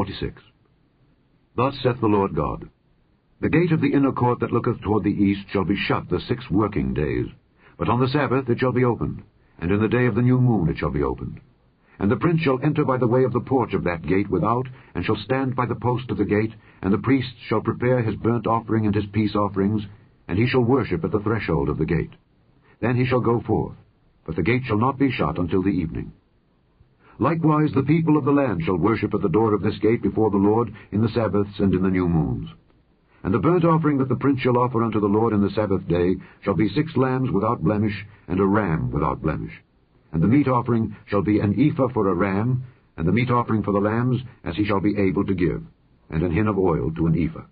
46. Thus saith the Lord God, The gate of the inner court that looketh toward the east shall be shut the 6 working days, but on the Sabbath it shall be opened, and in the day of the new moon it shall be opened. And the prince shall enter by the way of the porch of that gate without, and shall stand by the post of the gate, and the priest shall prepare his burnt offering and his peace offerings, and he shall worship at the threshold of the gate. Then he shall go forth, but the gate shall not be shut until the evening. Likewise the people of the land shall worship at the door of this gate before the Lord in the Sabbaths and in the new moons. And the burnt offering that the prince shall offer unto the Lord in the Sabbath day shall be 6 lambs without blemish, and a ram without blemish. And the meat offering shall be an ephah for a ram, and the meat offering for the lambs as he shall be able to give, and an hin of oil to an ephah.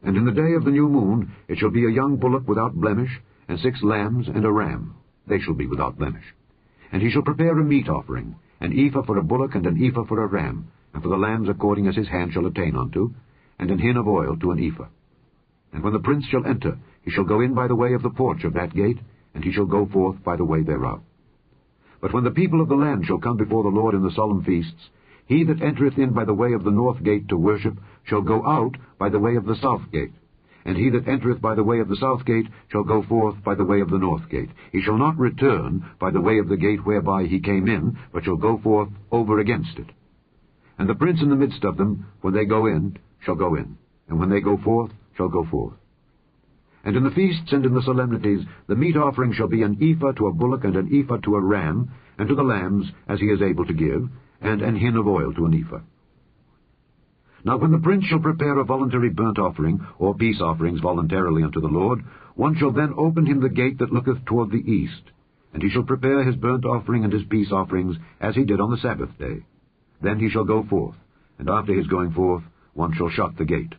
And in the day of the new moon it shall be a young bullock without blemish, and 6 lambs and a ram. They shall be without blemish. And he shall prepare a meat offering, an ephah for a bullock and an ephah for a ram, and for the lambs according as his hand shall attain unto, and an hin of oil to an ephah. And when the prince shall enter, he shall go in by the way of the porch of that gate, and he shall go forth by the way thereof. But when the people of the land shall come before the Lord in the solemn feasts, he that entereth in by the way of the north gate to worship shall go out by the way of the south gate, and he that entereth by the way of the south gate shall go forth by the way of the north gate. He shall not return by the way of the gate whereby he came in, but shall go forth over against it. And the prince in the midst of them, when they go in, shall go in, and when they go forth, shall go forth. And in the feasts and in the solemnities the meat offering shall be an ephah to a bullock and an ephah to a ram, and to the lambs as he is able to give, and an hin of oil to an ephah. Now when the prince shall prepare a voluntary burnt offering, or peace offerings voluntarily unto the Lord, one shall then open him the gate that looketh toward the east, and he shall prepare his burnt offering and his peace offerings, as he did on the Sabbath day. Then he shall go forth, and after his going forth, one shall shut the gate.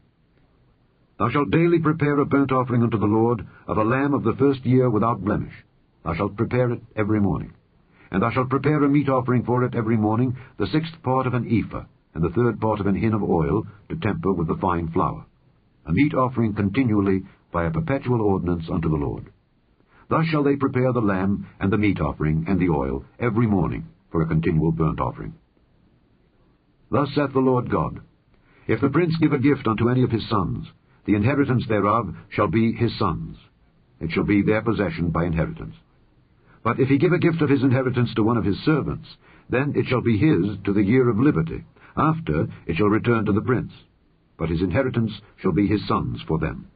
Thou shalt daily prepare a burnt offering unto the Lord, of a lamb of the first year without blemish. Thou shalt prepare it every morning. And thou shalt prepare a meat offering for it every morning, the 6th part of an ephah, and the 3rd part of an hin of oil, to temper with the fine flour. A meat offering continually by a perpetual ordinance unto the Lord. Thus shall they prepare the lamb, and the meat offering, and the oil, every morning, for a continual burnt offering. Thus saith the Lord God, If the prince give a gift unto any of his sons, the inheritance thereof shall be his sons. It shall be their possession by inheritance. But if he give a gift of his inheritance to one of his servants, then it shall be his to the year of liberty. After it shall return to the prince, but his inheritance shall be his sons for them.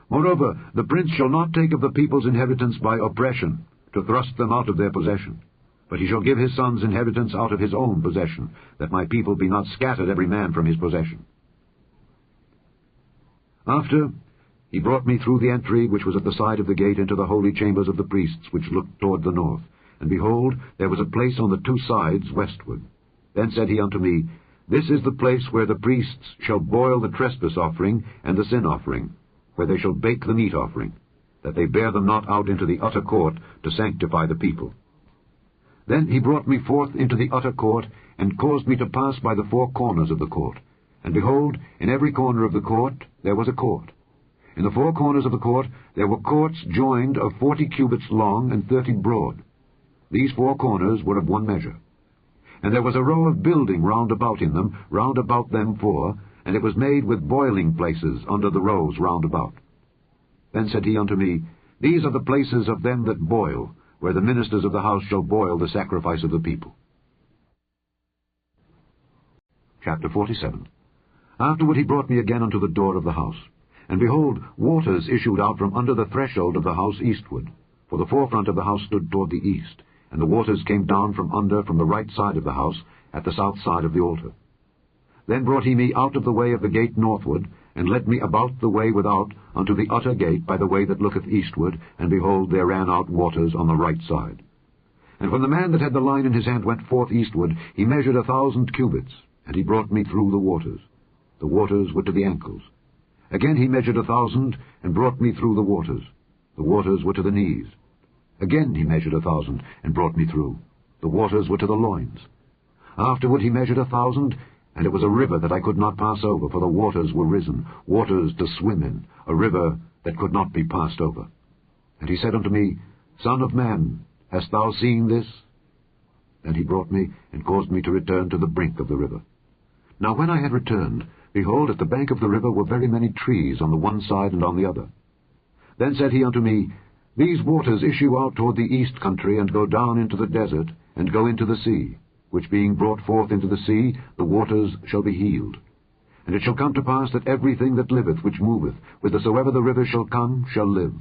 Moreover, the prince shall not take of the people's inheritance by oppression, to thrust them out of their possession, but he shall give his sons inheritance out of his own possession, that my people be not scattered every man from his possession. After he brought me through the entry which was at the side of the gate into the holy chambers of the priests, which looked toward the north, and behold, there was a place on the 2 sides westward. Then said he unto me, This is the place where the priests shall boil the trespass offering and the sin offering, where they shall bake the meat offering, that they bear them not out into the utter court to sanctify the people. Then he brought me forth into the utter court, and caused me to pass by the 4 corners of the court. And behold, in every corner of the court there was a court. In the 4 corners of the court there were courts joined of 40 cubits long and 30 broad. These 4 corners were of one measure. And there was a row of building round about in them, round about them 4, and it was made with boiling places under the rows round about. Then said he unto me, These are the places of them that boil, where the ministers of the house shall boil the sacrifice of the people. Chapter 47. Afterward he brought me again unto the door of the house. And behold, waters issued out from under the threshold of the house eastward, for the forefront of the house stood toward the east. And the waters came down from under from the right side of the house, at the south side of the altar. Then brought he me out of the way of the gate northward, and led me about the way without unto the utter gate by the way that looketh eastward, and behold, there ran out waters on the right side. And when the man that had the line in his hand went forth eastward, he measured 1,000 cubits, and he brought me through the waters. The waters were to the ankles. Again he measured 1,000, and brought me through the waters. The waters were to the knees. Again he measured 1,000, and brought me through. The waters were to the loins. Afterward he measured 1,000, and it was a river that I could not pass over, for the waters were risen, waters to swim in, a river that could not be passed over. And he said unto me, Son of man, hast thou seen this? Then he brought me, and caused me to return to the brink of the river. Now when I had returned, behold, at the bank of the river were very many trees on the one side and on the other. Then said he unto me, These waters issue out toward the east country, and go down into the desert, and go into the sea, which being brought forth into the sea, the waters shall be healed. And it shall come to pass that everything that liveth, which moveth, whithersoever the river shall come, shall live.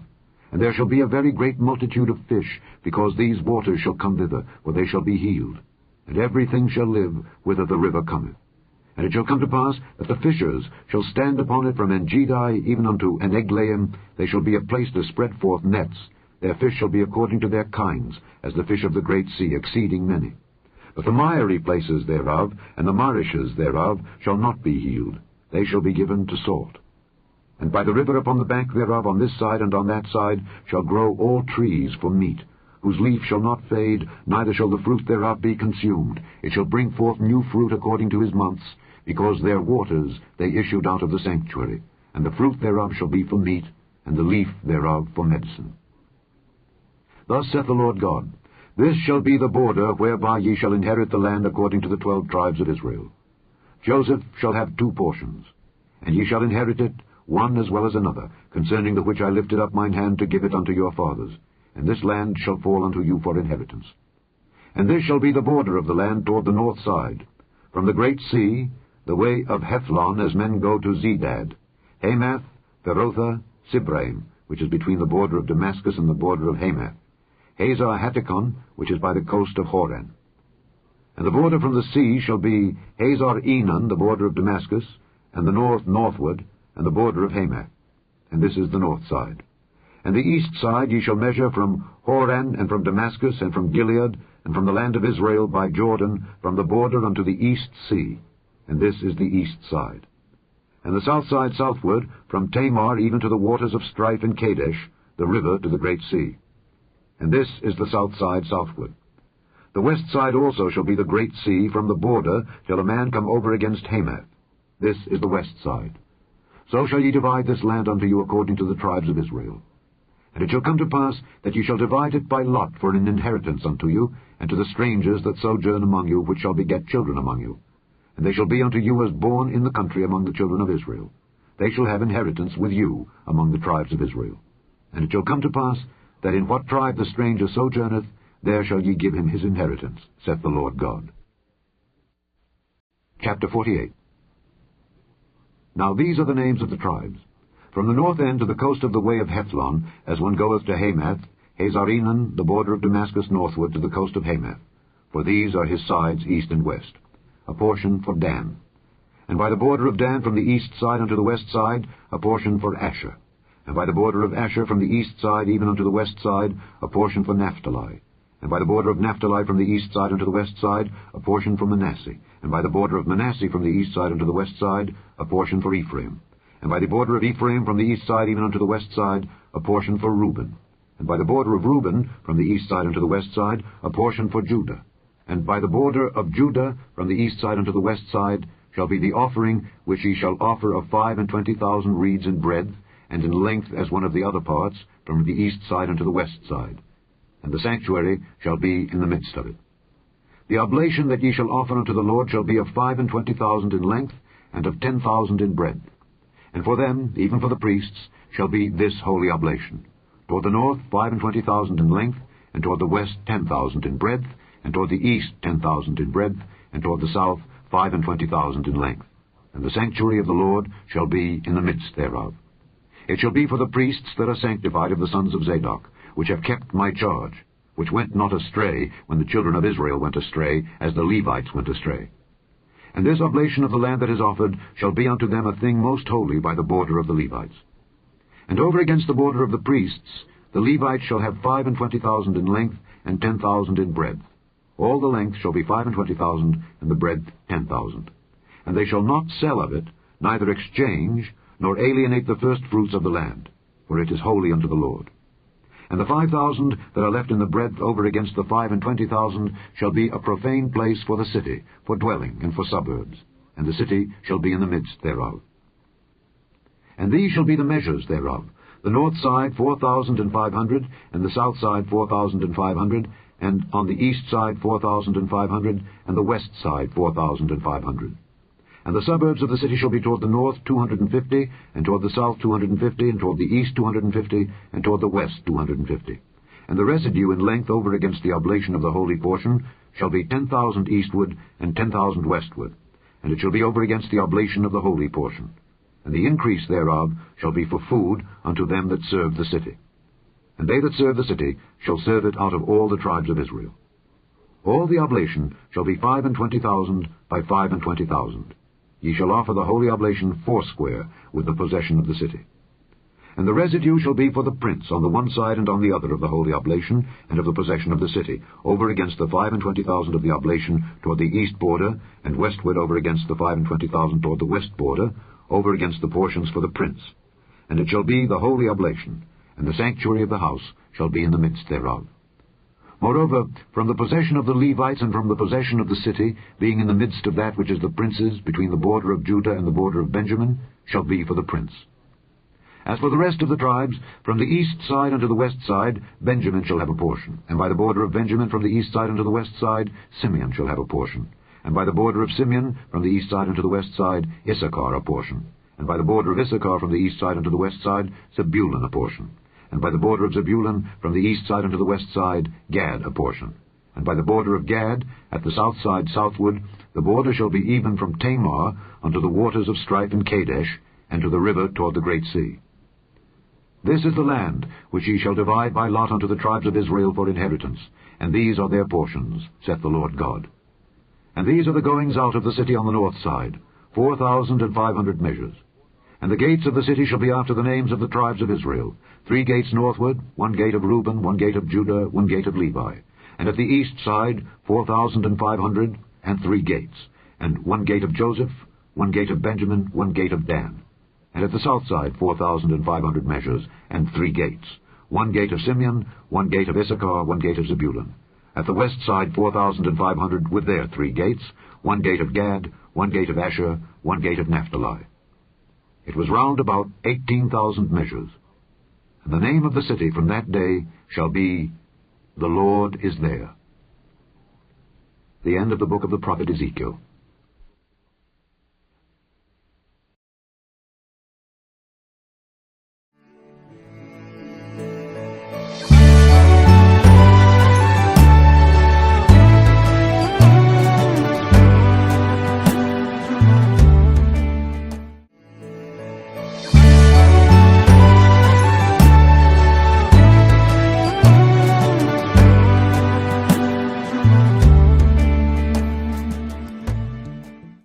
And there shall be a very great multitude of fish, because these waters shall come thither, for they shall be healed. And everything shall live, whither the river cometh. And it shall come to pass that the fishers shall stand upon it from Engedi even unto Eneglaim. They shall be a place to spread forth nets. Their fish shall be according to their kinds, as the fish of the great sea, exceeding many. But the miry places thereof, and the marishes thereof, shall not be healed. They shall be given to salt. And by the river upon the bank thereof, on this side and on that side, shall grow all trees for meat, whose leaf shall not fade, neither shall the fruit thereof be consumed. It shall bring forth new fruit according to his months, because their waters they issued out of the sanctuary, and the fruit thereof shall be for meat, and the leaf thereof for medicine. Thus saith the Lord God, This shall be the border whereby ye shall inherit the land according to the 12 tribes of Israel. Joseph shall have 2 portions, and ye shall inherit it, one as well as another, concerning the which I lifted up mine hand to give it unto your fathers, and this land shall fall unto you for inheritance. And this shall be the border of the land toward the north side, from the great sea, the way of Hethlon, as men go to Zedad, Hamath, Perotha, Sibraim, which is between the border of Damascus and the border of Hamath, Hazar Hattikon, which is by the coast of Horan. And the border from the sea shall be Hazar Enon, the border of Damascus, and the north northward, and the border of Hamath. And this is the north side. And the east side ye shall measure from Horan, and from Damascus, and from Gilead, and from the land of Israel by Jordan, from the border unto the east sea. And this is the east side. And the south side southward, from Tamar even to the waters of strife in Kadesh, the river to the great sea. And this is the south side southward. The west side also shall be the great sea, from the border till a man come over against Hamath. This is the west side. So shall ye divide this land unto you according to the tribes of Israel. And it shall come to pass that ye shall divide it by lot for an inheritance unto you, and to the strangers that sojourn among you, which shall beget children among you. And they shall be unto you as born in the country among the children of Israel. They shall have inheritance with you among the tribes of Israel. And it shall come to pass that in what tribe the stranger sojourneth, there shall ye give him his inheritance, saith the Lord God. Chapter 48. Now these are the names of the tribes. From the north end to the coast of the way of Hethlon, as one goeth to Hamath, Hazarenan, the border of Damascus northward to the coast of Hamath. For these are his sides east and west. A portion for Dan. And by the border of Dan from the east side unto the west side, a portion for Asher. And by the border of Asher from the east side even unto the west side, a portion for Naphtali. And by the border of Naphtali from the east side unto the west side, a portion for Manasseh. And by the border of Manasseh from the east side unto the west side, a portion for Ephraim. And by the border of Ephraim from the east side even unto the west side, a portion for Reuben. And by the border of Reuben from the east side unto the west side, a portion for Judah. And by the border of Judah from the east side unto the west side shall be the offering which ye shall offer of 25,000 reeds in breadth, and in length as one of the other parts, from the east side unto the west side. And the sanctuary shall be in the midst of it. The oblation that ye shall offer unto the Lord shall be of 25,000 in length, and of 10,000 in breadth. And for them, even for the priests, shall be this holy oblation. Toward the north 25,000 in length, and toward the west 10,000 in breadth, and toward the east 10,000 in breadth, and toward the south 25,000 in length. And the sanctuary of the Lord shall be in the midst thereof. It shall be for the priests that are sanctified of the sons of Zadok, which have kept my charge, which went not astray when the children of Israel went astray, as the Levites went astray. And this oblation of the land that is offered shall be unto them a thing most holy by the border of the Levites. And over against the border of the priests, the Levites shall have 25,000 in length, and 10,000 in breadth. All the length shall be 25,000, and the breadth 10,000. And they shall not sell of it, neither exchange, nor alienate the firstfruits of the land, for it is holy unto the Lord. And the 5,000 that are left in the breadth over against the 25,000 shall be a profane place for the city, for dwelling, and for suburbs, and the city shall be in the midst thereof. And these shall be the measures thereof: the north side 4,500, and the south side 4,500, and on the east side 4,500, and the west side 4,500. And the suburbs of the city shall be toward the north 250, and toward the south 250, and toward the east 250, and toward the west 250. And the residue in length over against the oblation of the holy portion shall be 10,000 eastward, and 10,000 westward. And it shall be over against the oblation of the holy portion. And the increase thereof shall be for food unto them that serve the city. And they that serve the city shall serve it out of all the tribes of Israel. All the oblation shall be 25,000 by 25,000. Ye shall offer the holy oblation foursquare with the possession of the city. And the residue shall be for the prince on the one side and on the other of the holy oblation and of the possession of the city, over against the 25,000 of the oblation toward the east border, and westward over against the 25,000 toward the west border, over against the portions for the prince. And it shall be the holy oblation, and the sanctuary of the house shall be in the midst thereof. Moreover, from the possession of the Levites and from the possession of the city, being in the midst of that which is the prince's, between the border of Judah and the border of Benjamin, shall be for the prince. As for the rest of the tribes, from the east side unto the west side, Benjamin shall have a portion. And by the border of Benjamin from the east side unto the west side, Simeon shall have a portion. And by the border of Simeon from the east side unto the west side, Issachar a portion. And by the border of Issachar from the east side unto the west side, Zebulun a portion. And by the border of Zebulun from the east side unto the west side, Gad a portion. And by the border of Gad, at the south side southward, the border shall be even from Tamar unto the waters of strife in Kadesh, and to the river toward the great sea. This is the land which ye shall divide by lot unto the tribes of Israel for inheritance, and these are their portions, saith the Lord God. And these are the goings out of the city on the north side, 4,500 measures. And the gates of the city shall be after the names of the tribes of Israel, 3 gates northward, 1 gate of Reuben, 1 gate of Judah, 1 gate of Levi. And at the east side 4,500, and 3 gates, and 1 gate of Joseph, 1 gate of Benjamin, 1 gate of Dan. And at the south side 4,500 measures, and 3 gates, 1 gate of Simeon, 1 gate of Issachar, 1 gate of Zebulun. At the west side 4,500 with their 3 gates, 1 gate of Gad, 1 gate of Asher, 1 gate of Naphtali. It was round about 18,000 measures. And the name of the city from that day shall be, The Lord is There. The end of the book of the prophet Ezekiel.